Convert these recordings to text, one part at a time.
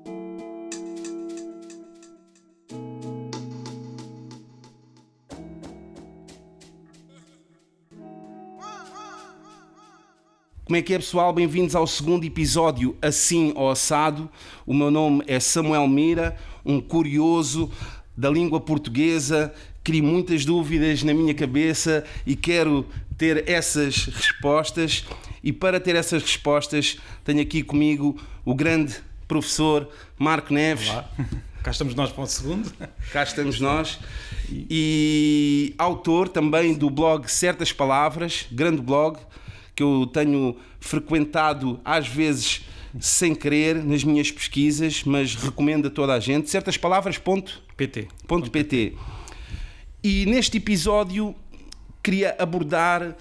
Como é que é, pessoal? Bem-vindos ao segundo episódio Assim ou Assado. O meu nome é Samuel Mira, um curioso da língua portuguesa. Crio muitas dúvidas na minha cabeça e quero ter essas respostas. E para ter essas respostas tenho aqui comigo o grande professor Marco Neves. Olá, cá estamos nós para o segundo. Cá estamos nós. E autor também do blog Certas Palavras, grande blog, que eu tenho frequentado às vezes sem querer nas minhas pesquisas, mas recomendo a toda a gente, certaspalavras.pt. E neste episódio queria abordar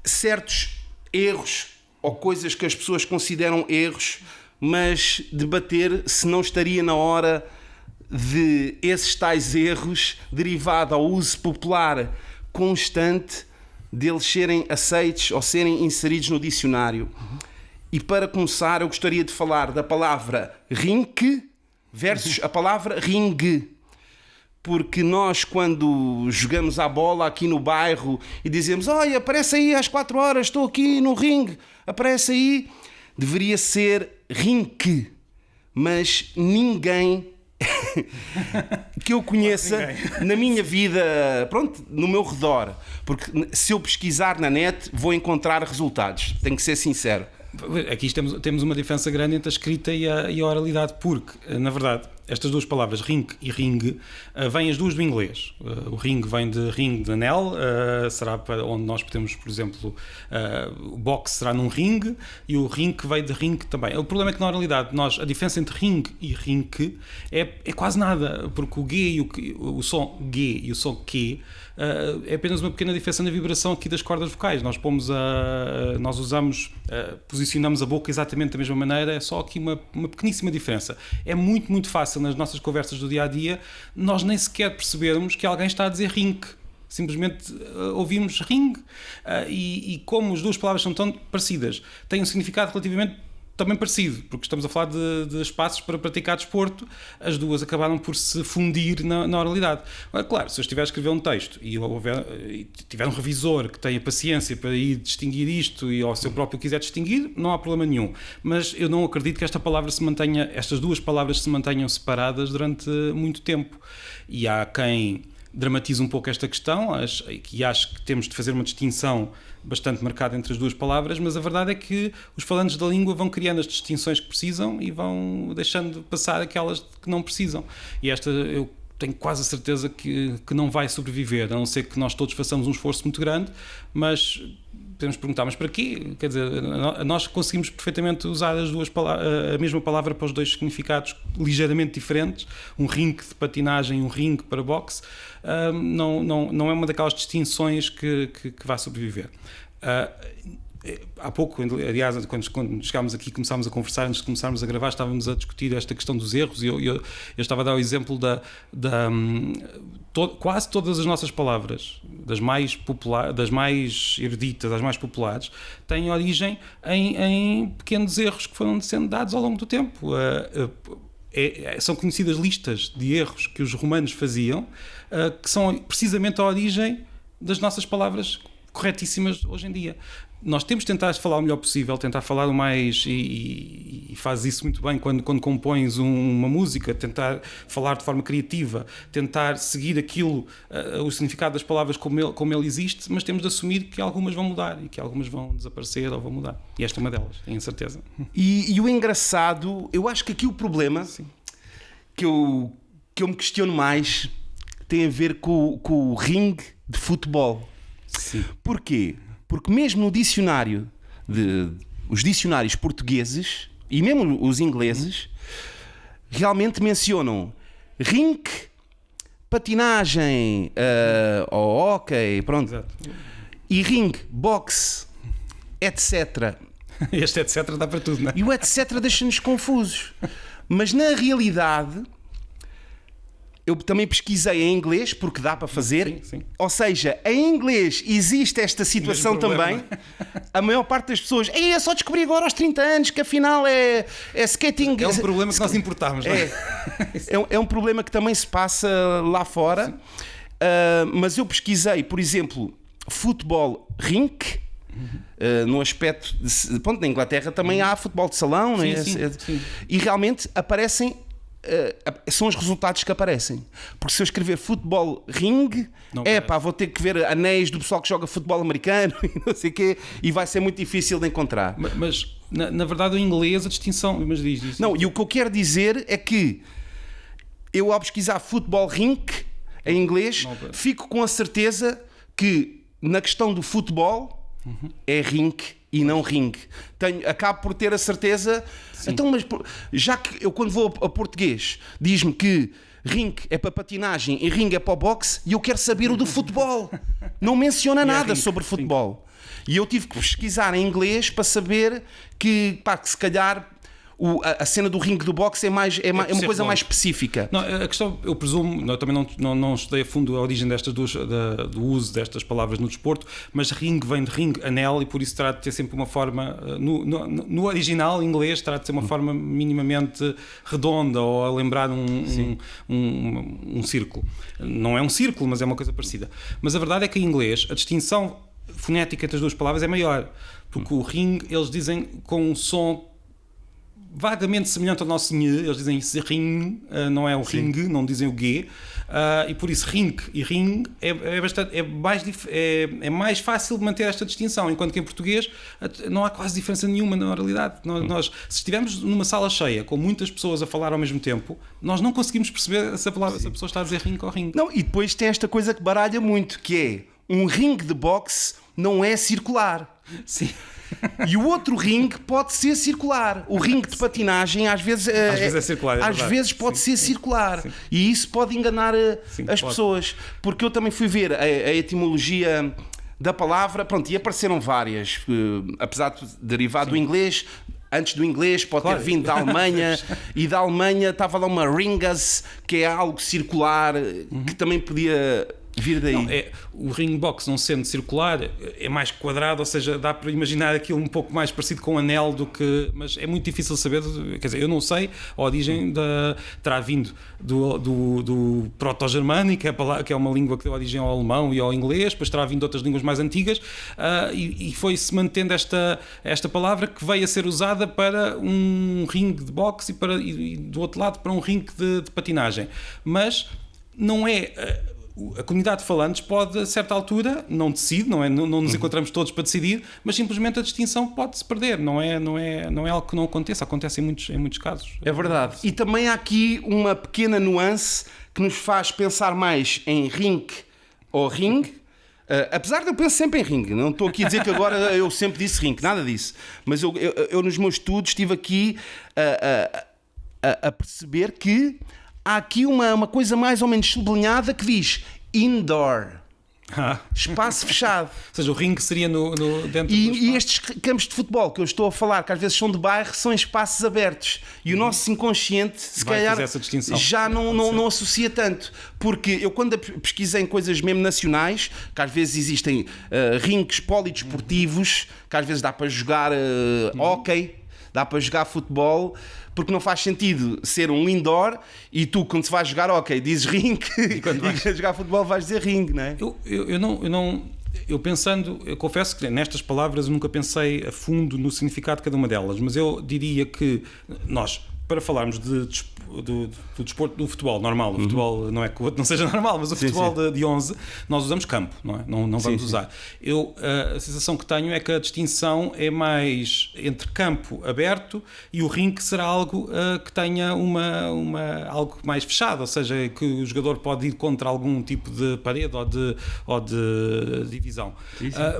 certos erros ou coisas que as pessoas consideram erros, mas debater se não estaria na hora de esses tais erros, derivado ao uso popular constante, deles serem aceitos ou serem inseridos no dicionário. E para começar, eu gostaria de falar da palavra rinque versus a palavra ringue. Porque nós, quando jogamos à bola aqui no bairro e dizemos: olha, aparece aí às 4 horas, estou aqui no ringue, aparece aí, deveria ser rinque. Mas ninguém que eu conheça na minha vida, pronto, no meu redor, porque se eu pesquisar na net vou encontrar resultados, tenho que ser sincero. Aqui temos uma diferença grande entre a escrita e a oralidade, porque, na verdade, estas duas palavras, ring e ring, vêm as duas do inglês. O ring vem de ring de anel, será para onde nós podemos, por exemplo, o boxe será num ring, e o ring veio de ring também. O problema é que, na oralidade, a diferença entre ring e rinque é quase nada, porque o G e o som G e o som Q é apenas uma pequena diferença na vibração aqui das cordas vocais. Nós posicionamos a boca exatamente da mesma maneira, é só aqui uma pequeníssima diferença. É muito, muito fácil nas nossas conversas do dia-a-dia nós nem sequer percebermos que alguém está a dizer rinque. Simplesmente ouvimos ring, e como as duas palavras são tão parecidas, têm um significado relativamente também parecido, porque estamos a falar de espaços para praticar desporto, as duas acabaram por se fundir na oralidade. Agora, claro, se eu estiver a escrever um texto e tiver um revisor que tenha paciência para ir distinguir isto e se eu próprio quiser distinguir, não há problema nenhum. Mas eu não acredito que estas duas palavras se mantenham separadas durante muito tempo. E há quem dramatiza um pouco esta questão e acho que temos de fazer uma distinção bastante marcada entre as duas palavras, mas a verdade é que os falantes da língua vão criando as distinções que precisam e vão deixando passar aquelas que não precisam. E esta eu tenho quase a certeza que não vai sobreviver, a não ser que nós todos façamos um esforço muito grande, mas podemos perguntar, mas para quê? Quer dizer, nós conseguimos perfeitamente usar a mesma palavra para os dois significados ligeiramente diferentes, um rinque de patinagem e um rinque para boxe. Não é uma daquelas distinções que vai sobreviver. Há pouco, aliás, quando chegámos aqui, começámos a conversar, antes de começarmos a gravar, estávamos a discutir esta questão dos erros, e eu estava a dar o exemplo quase todas as nossas palavras, das mais eruditas, das mais populares, têm origem em pequenos erros que foram sendo dados ao longo do tempo. São conhecidas listas de erros que os romanos faziam, que são precisamente a origem das nossas palavras corretíssimas hoje em dia. Nós temos de tentar falar o melhor possível, tentar falar o mais, e faz isso muito bem quando compões uma música, tentar falar de forma criativa, tentar seguir aquilo, o significado das palavras como ele existe, mas temos de assumir que algumas vão mudar e que algumas vão desaparecer ou vão mudar. E esta é uma delas, tenho certeza. E o engraçado, eu acho que aqui o problema que eu me questiono mais tem a ver com o ringue de futebol. Sim. Porquê? Porque mesmo no dicionário, os dicionários portugueses e mesmo os ingleses, realmente mencionam rink, patinagem, ou hóquei, pronto. Exato. E ring, boxe, etc. Este etc dá para tudo, não é? E o etc deixa-nos confusos. Mas na realidade eu também pesquisei em inglês, porque dá para fazer. Sim, sim. Ou seja, em inglês existe esta situação também. A maior parte das pessoas, é só descobri agora aos 30 anos que afinal é skating. É um problema que nós importamos, não é? É um problema que também se passa lá fora. Mas eu pesquisei, por exemplo, futebol rink. No aspecto de, na Inglaterra também há futebol de salão, sim, né? sim. E realmente aparecem. São os resultados que aparecem, porque se eu escrever futebol ring, vou ter que ver anéis do pessoal que joga futebol americano e não sei o quê, e vai ser muito difícil de encontrar. Mas na verdade, o inglês, a distinção. Mas diz. Não, e o que eu quero dizer é que eu, ao pesquisar futebol rink em inglês, fico com a certeza que na questão do futebol é rink e não ring. Acabo por ter a certeza. Sim. Então, mas já que eu, quando vou a português, diz-me que ring é para patinagem e ring é para o boxe, e eu quero saber o do futebol. Não menciona nada sobre futebol. Sim. E eu tive que pesquisar em inglês para saber que se calhar a cena do ringue do boxe é uma coisa mais específica. Não, a questão, eu presumo, eu também não estudei a fundo a origem destas duas, do uso destas palavras no desporto, mas ringue vem de ring, anel, e por isso terá de ter sempre uma forma, no original inglês, terá de ser uma forma minimamente redonda, ou a lembrar um círculo. Não é um círculo, mas é uma coisa parecida. Mas a verdade é que em inglês a distinção fonética entre as duas palavras é maior, porque o ring eles dizem com um som vagamente semelhante ao nosso nhe, eles dizem ring, não é o ring, não dizem o g, e por isso ring e ring é mais fácil de manter esta distinção, enquanto que em português não há quase diferença nenhuma na oralidade. Nós, se estivermos numa sala cheia com muitas pessoas a falar ao mesmo tempo, nós não conseguimos perceber se a pessoa está a dizer ring ou ring. Não, e depois tem esta coisa que baralha muito, que é um ringue de boxe não é circular. Sim. E o outro ringue pode ser circular. O ringue de patinagem às vezes é circular. Às vezes pode ser circular. Sim. E isso pode enganar as pessoas. Porque eu também fui ver a etimologia da palavra, pronto, e apareceram várias, apesar de derivar do inglês. Antes do inglês pode ter vindo da Alemanha, e da Alemanha estava lá uma ringas, que é algo circular, que também podia vir daí. Não, o ring box, não sendo circular, é mais quadrado, ou seja, dá para imaginar aquilo um pouco mais parecido com um anel do que... Mas é muito difícil saber, quer dizer, eu não sei, a origem terá vindo do proto-germânico, que é uma língua que deu origem ao alemão e ao inglês, depois terá vindo de outras línguas mais antigas, e foi-se mantendo esta palavra, que veio a ser usada para um ringue de boxe e do outro lado para um ringue de patinagem. Mas não é... A comunidade de falantes pode, a certa altura, não decide, não nos encontramos todos para decidir, mas simplesmente a distinção pode-se perder. Não é algo que não aconteça, acontece em muitos casos. É verdade. E também há aqui uma pequena nuance que nos faz pensar mais em rink ou ring. Apesar de eu pensar sempre em ring, não estou aqui a dizer que agora eu sempre disse ring, nada disso. Mas eu nos meus estudos estive aqui a perceber que há aqui uma coisa mais ou menos sublinhada que diz indoor. Espaço fechado. Ou seja, o ringue seria dentro e estes campos de futebol que eu estou a falar, que às vezes são de bairro, são espaços abertos. E o nosso inconsciente, se calhar, já não associa tanto. Porque eu, quando pesquisei em coisas mesmo nacionais, que às vezes existem rinques polidesportivos, que às vezes dá para jogar hóquei, dá para jogar futebol, porque não faz sentido ser um indoor e tu, quando se vai jogar hóquei, dizes ring, e quando vais jogar futebol vais dizer ring, não é? Eu confesso que nestas palavras eu nunca pensei a fundo no significado de cada uma delas, mas eu diria que nós, para falarmos do desporto, do futebol normal, o futebol não é que o outro não seja normal, mas o futebol de 11, nós usamos campo, não é? Não vamos usar. A sensação que tenho é que a distinção é mais entre campo aberto e o ringue será algo que tenha algo mais fechado, ou seja, que o jogador pode ir contra algum tipo de parede ou de divisão.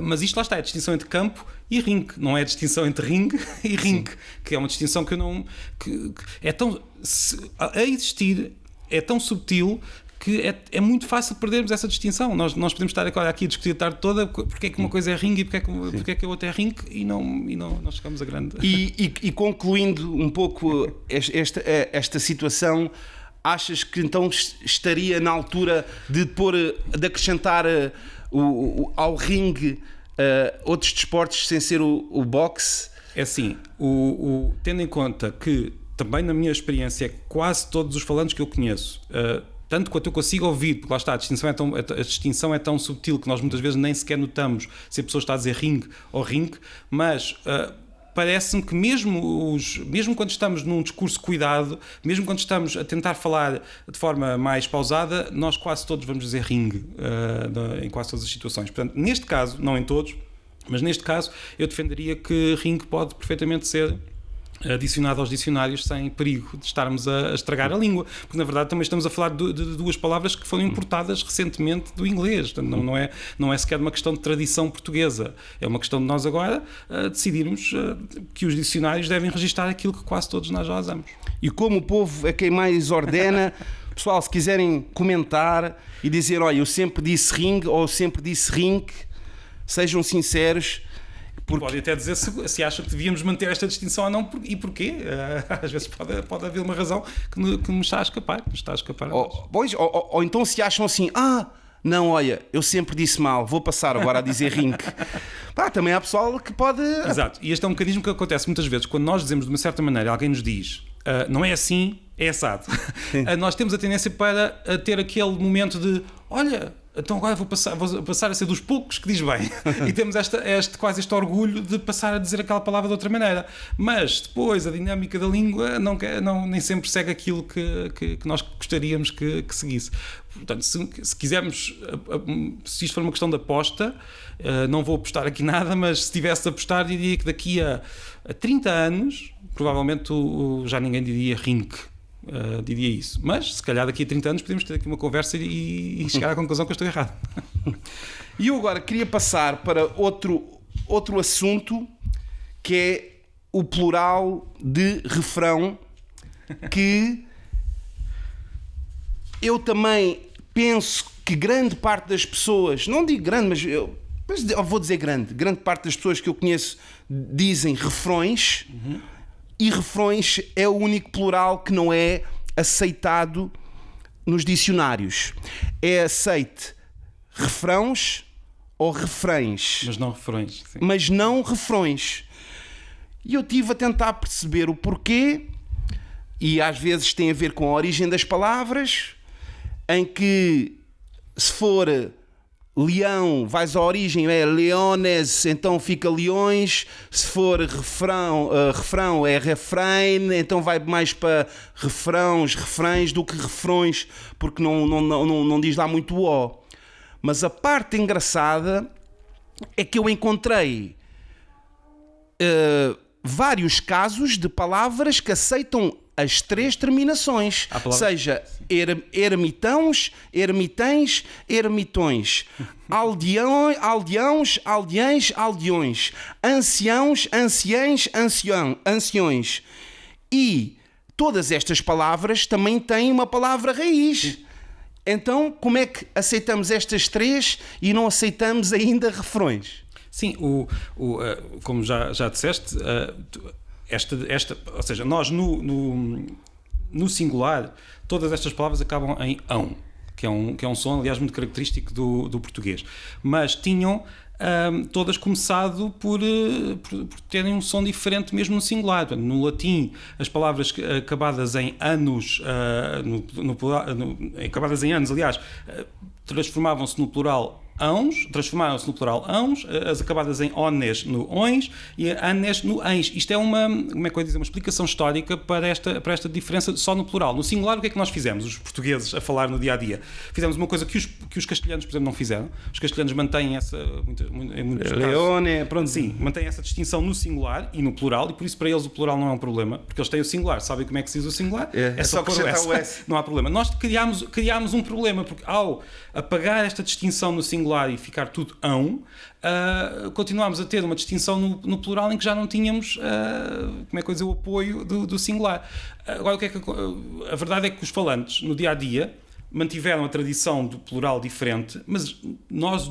Mas isto lá está, é a distinção entre campo e ringue, não é a distinção entre ringue e ringue, que é uma distinção que eu não... que é tão... a existir, é tão subtil que é muito fácil perdermos essa distinção. Nós podemos estar aqui a discutir a tarde toda porque é que uma coisa é ringue e porque é que a outra é ringue e não chegamos a grande... E concluindo um pouco esta situação, achas que então estaria na altura de acrescentar ao ringue outros desportos sem ser o boxe? É assim, tendo em conta que também na minha experiência quase todos os falantes que eu conheço, tanto quanto eu consigo ouvir, porque lá está, a distinção é tão subtil que nós muitas vezes nem sequer notamos se a pessoa está a dizer ring ou ring, mas parece-me que mesmo quando estamos num discurso cuidado, mesmo quando estamos a tentar falar de forma mais pausada, nós quase todos vamos dizer ring em quase todas as situações. Portanto, neste caso, não em todos, mas neste caso eu defenderia que ring pode perfeitamente ser adicionado aos dicionários sem perigo de estarmos a estragar a língua, porque na verdade também estamos a falar de duas palavras que foram importadas recentemente do inglês. Portanto, não é sequer uma questão de tradição portuguesa, é uma questão de nós agora decidirmos que os dicionários devem registar aquilo que quase todos nós já usamos. E como o povo é quem mais ordena, pessoal, se quiserem comentar e dizer, olha, eu sempre disse ring ou eu sempre disse ring, sejam sinceros. Porque... Pode até dizer se acham que devíamos manter esta distinção ou não e porquê. Às vezes pode haver uma razão que me está a escapar. Ou então se acham assim, não, olha, eu sempre disse mal, vou passar agora a dizer ring. Também há pessoal que pode... Exato, e este é um mecanismo que acontece muitas vezes quando nós dizemos de uma certa maneira, alguém nos diz, não é assim, é assado. Nós temos a tendência para ter aquele momento de, olha... Então agora vou passar a ser dos poucos que diz bem. E temos quase este orgulho de passar a dizer aquela palavra de outra maneira. Mas depois a dinâmica da língua nem sempre segue aquilo que nós gostaríamos que seguisse. Portanto, se quisermos, se isto for uma questão de aposta, não vou apostar aqui nada, mas se tivesse a apostar, diria que daqui a 30 anos, provavelmente já ninguém diria ring. Diria isso, mas se calhar daqui a 30 anos podemos ter aqui uma conversa e chegar à conclusão que eu estou errado. E eu agora queria passar para outro assunto, que é o plural de refrão, que eu também penso que grande parte das pessoas, não digo grande, mas eu vou dizer grande parte das pessoas que eu conheço dizem refrões. E refrões é o único plural que não é aceitado nos dicionários. É aceite refrãos ou refrões. Mas não refrões. Sim. Mas não refrões. E eu estive a tentar perceber o porquê, e às vezes tem a ver com a origem das palavras, em que se for... leão, vais à origem, é leones, então fica leões. Se for refrão é refrain, então vai mais para refrões do que refrões, porque não diz lá muito o. Mas a parte engraçada é que eu encontrei vários casos de palavras que aceitam as três terminações, seja ermitãos, ermitães, ermitões, aldeões, aldeões, anciãos, anciães, anciões. E todas estas palavras também têm uma palavra raiz. Então, como é que aceitamos estas três e não aceitamos ainda refrões? Sim, como já disseste... ou seja, nós no singular, todas estas palavras acabam em ão, que é um som, aliás, muito característico do português. Mas tinham todas começado por terem um som diferente mesmo no singular. No latim, as palavras acabadas em anos, acabadas em anos, aliás, transformavam-se no plural transformaram-se no plural ãos, as acabadas em ones no ões e anes no ens. Isto é como é que eu ia dizer, uma explicação histórica para esta diferença só no plural. No singular, o que é que nós fizemos, os portugueses, a falar no dia-a-dia? Fizemos uma coisa que os castelhanos, por exemplo, não fizeram. Os castelhanos mantêm essa... Leone, pronto. Sim, mantêm essa distinção no singular e no plural, e por isso para eles o plural não é um problema, porque eles têm o singular, sabem como é que se diz o singular, é só acrescentar o S. Não há problema. Nós criámos um problema, porque ao apagar esta distinção no singular e ficar tudo ão, continuámos a ter uma distinção no plural em que já não tínhamos como é que eu dizer, o apoio do singular. Agora, a verdade é que os falantes no dia-a-dia mantiveram a tradição do plural diferente, mas nós,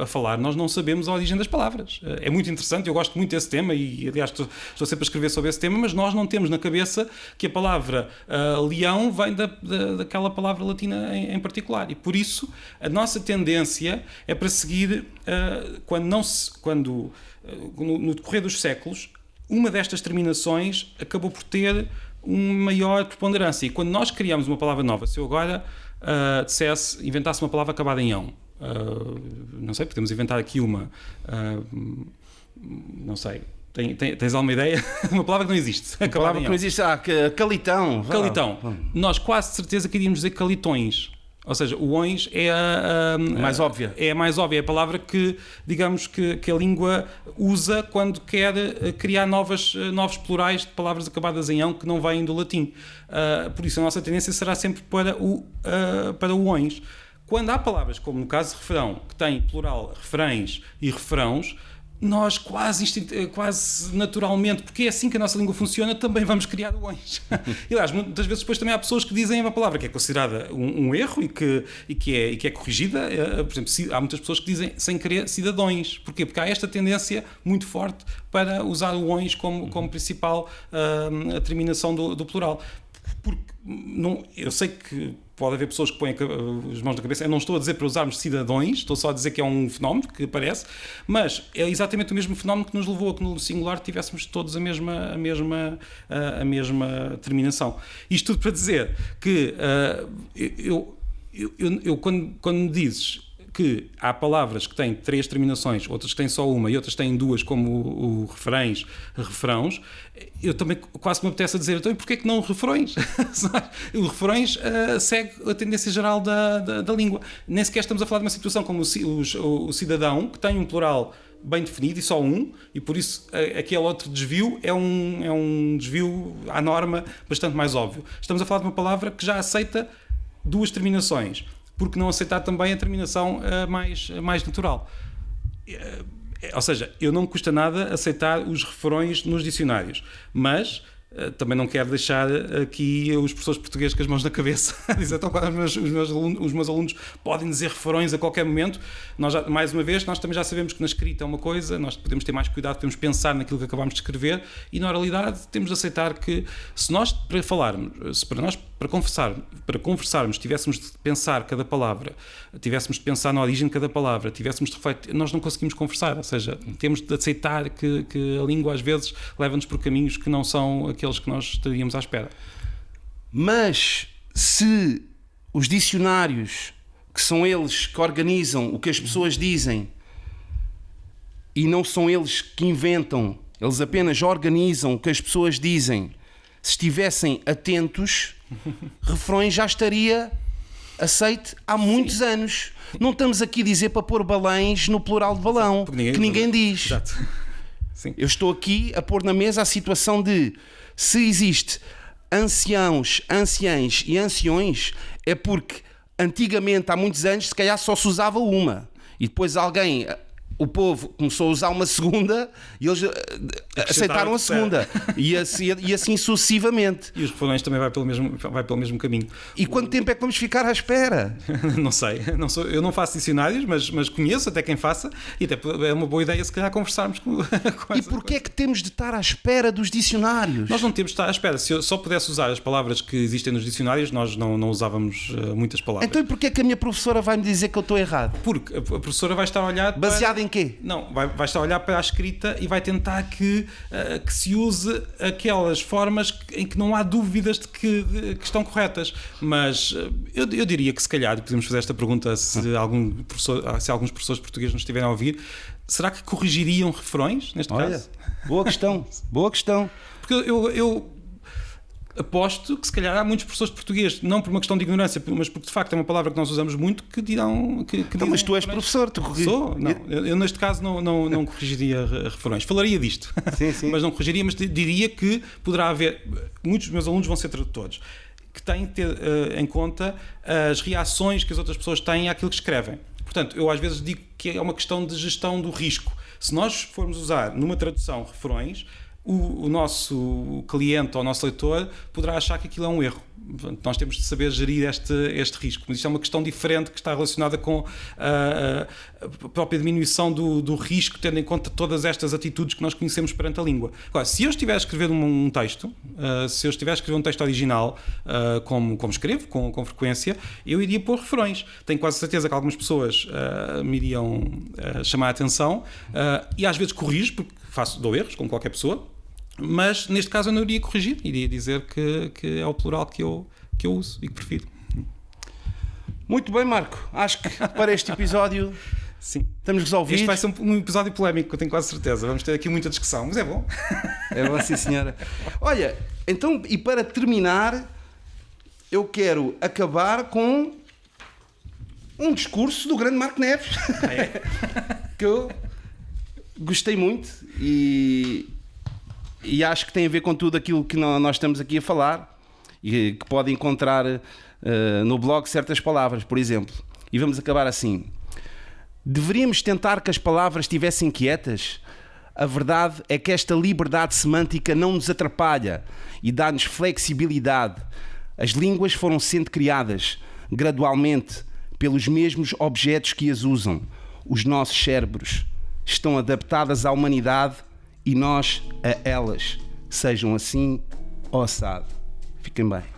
a falar, nós não sabemos a origem das palavras. É muito interessante, eu gosto muito desse tema e, aliás, estou sempre a escrever sobre esse tema, mas nós não temos na cabeça que a palavra leão vem daquela palavra latina em particular. E, por isso, a nossa tendência é para seguir, no decorrer dos séculos, uma destas terminações acabou por ter uma maior preponderância. E quando nós criamos uma palavra nova, se eu agora inventasse uma palavra acabada em ão, não sei, podemos inventar aqui uma, não sei, tens alguma ideia? Uma palavra que não existe. Uma palavra que não existe, calitão. Calitão. Nós quase de certeza que iríamos dizer calitões. Ou seja, o ões é mais óbvia. É a mais óbvia, é a palavra que, digamos, que a língua usa quando quer criar novos plurais de palavras acabadas em ão que não vêm do latim. Por isso, a nossa tendência será sempre para o ões. Quando há palavras, como no caso de refrão, que têm plural refrões e refrãos, nós quase naturalmente, porque é assim que a nossa língua funciona, também vamos criar o ões. E aliás, muitas vezes depois também há pessoas que dizem uma palavra que é considerada um erro e que é corrigida. Por exemplo, há muitas pessoas que dizem sem querer cidadões. Porquê? Porque há esta tendência muito forte para usar o ões como principal terminação do plural. Porque eu sei que pode haver pessoas que põem as mãos na cabeça. Eu não estou a dizer para usarmos cidadãos, estou só a dizer que é um fenómeno que aparece, mas é exatamente o mesmo fenómeno que nos levou a que no singular tivéssemos todos a mesma terminação. Isto tudo para dizer que quando me dizes que há palavras que têm 3 terminações, outras que têm só uma e outras que têm 2, como o refrãos, eu também quase me apetece a dizer, então, e porquê que não refrões? O refrões segue a tendência geral da língua. Nem sequer estamos a falar de uma situação como o cidadão, que tem um plural bem definido e só um, e por isso aquele outro desvio é um desvio à norma bastante mais óbvio. Estamos a falar de uma palavra que já aceita 2 terminações. Porque não aceitar também a terminação mais natural. Ou seja, eu não me custa nada aceitar os refrões nos dicionários, mas também não quero deixar aqui os professores portugueses com as mãos na cabeça a dizer, então, os meus alunos podem dizer refrões a qualquer momento. Mais uma vez, nós também já sabemos que na escrita é uma coisa, nós podemos ter mais cuidado, podemos pensar naquilo que acabamos de escrever e na oralidade temos de aceitar que se nós para conversarmos tivéssemos de pensar cada palavra, tivéssemos de pensar na origem de cada palavra, tivéssemos de refletir, nós não conseguimos conversar, ou seja, temos de aceitar que a língua às vezes leva-nos por caminhos que não são aqueles que nós estaríamos à espera. Mas se os dicionários, que são eles que organizam o que as pessoas dizem e não são eles que inventam, eles apenas organizam o que as pessoas dizem, se estivessem atentos, refrões já estaria aceite há muitos anos. Não estamos aqui a dizer para pôr balões no plural de balão, que ninguém diz. Exato. Sim. Eu estou aqui a pôr na mesa a situação de se existe anciãos, anciãs e anciões, é porque antigamente, há muitos anos, se calhar só se usava uma. E depois o povo começou a usar uma segunda e eles aceitaram a segunda. E assim sucessivamente. E os refrões também vai pelo mesmo caminho. E quanto tempo é que vamos ficar à espera? Não sei. Eu não faço dicionários, mas conheço até quem faça e até é uma boa ideia se calhar conversarmos com E porquê é que temos de estar à espera dos dicionários? Nós não temos de estar à espera. Se eu só pudesse usar as palavras que existem nos dicionários, nós não usávamos muitas palavras. Então e porquê é que a minha professora vai me dizer que eu estou errado? Porque a professora vai estar a olhar baseada em quê? Não, vai estar a olhar para a escrita e vai tentar que se use aquelas formas em que não há dúvidas de que estão corretas. Mas eu diria que se calhar podemos fazer esta pergunta se alguns professores portugueses nos estiverem a ouvir. Será que corrigiriam refrões neste caso? Boa questão, boa questão. Porque eu aposto que se calhar há muitos professores portugueses, não por uma questão de ignorância, mas porque de facto é uma palavra que nós usamos muito, que dirão... Então, mas tu és professor, tu corriges. Sou? Não, eu neste caso não corrigiria refrões. Falaria disto, sim. Mas não corrigiria, mas diria que poderá haver... Muitos dos meus alunos vão ser tradutores, que têm que ter em conta as reações que as outras pessoas têm àquilo que escrevem. Portanto, eu às vezes digo que é uma questão de gestão do risco. Se nós formos usar numa tradução refrões, o nosso cliente ou o nosso leitor poderá achar que aquilo é um erro. Nós temos de saber gerir este risco. Mas isto é uma questão diferente que está relacionada com a própria diminuição do risco, tendo em conta todas estas atitudes que nós conhecemos perante a língua. Agora, se eu estiver a escrever um texto, se eu estiver a escrever um texto original, como escrevo, com frequência, eu iria pôr refrões. Tenho quase certeza que algumas pessoas me iriam chamar a atenção e às vezes corrijo, porque dou erros, como qualquer pessoa. Mas neste caso eu não iria corrigir, iria dizer que é o plural que eu uso e que prefiro. Muito bem, Marco. Acho que para este episódio sim, estamos resolvidos. Este vai ser um episódio polémico, eu tenho quase certeza. Vamos ter aqui muita discussão, mas é bom. É bom, sim, senhora. Olha, então, e para terminar, eu quero acabar com um discurso do grande Marco Neves. Que eu gostei muito e acho que tem a ver com tudo aquilo que nós estamos aqui a falar e que pode encontrar no blog certas palavras, por exemplo. E vamos acabar assim. Deveríamos tentar que as palavras estivessem quietas? A verdade é que esta liberdade semântica não nos atrapalha e dá-nos flexibilidade. As línguas foram sendo criadas gradualmente pelos mesmos objetos que as usam. Os nossos cérebros estão adaptadas à humanidade e nós a elas, sejam assim ou assado. Fiquem bem.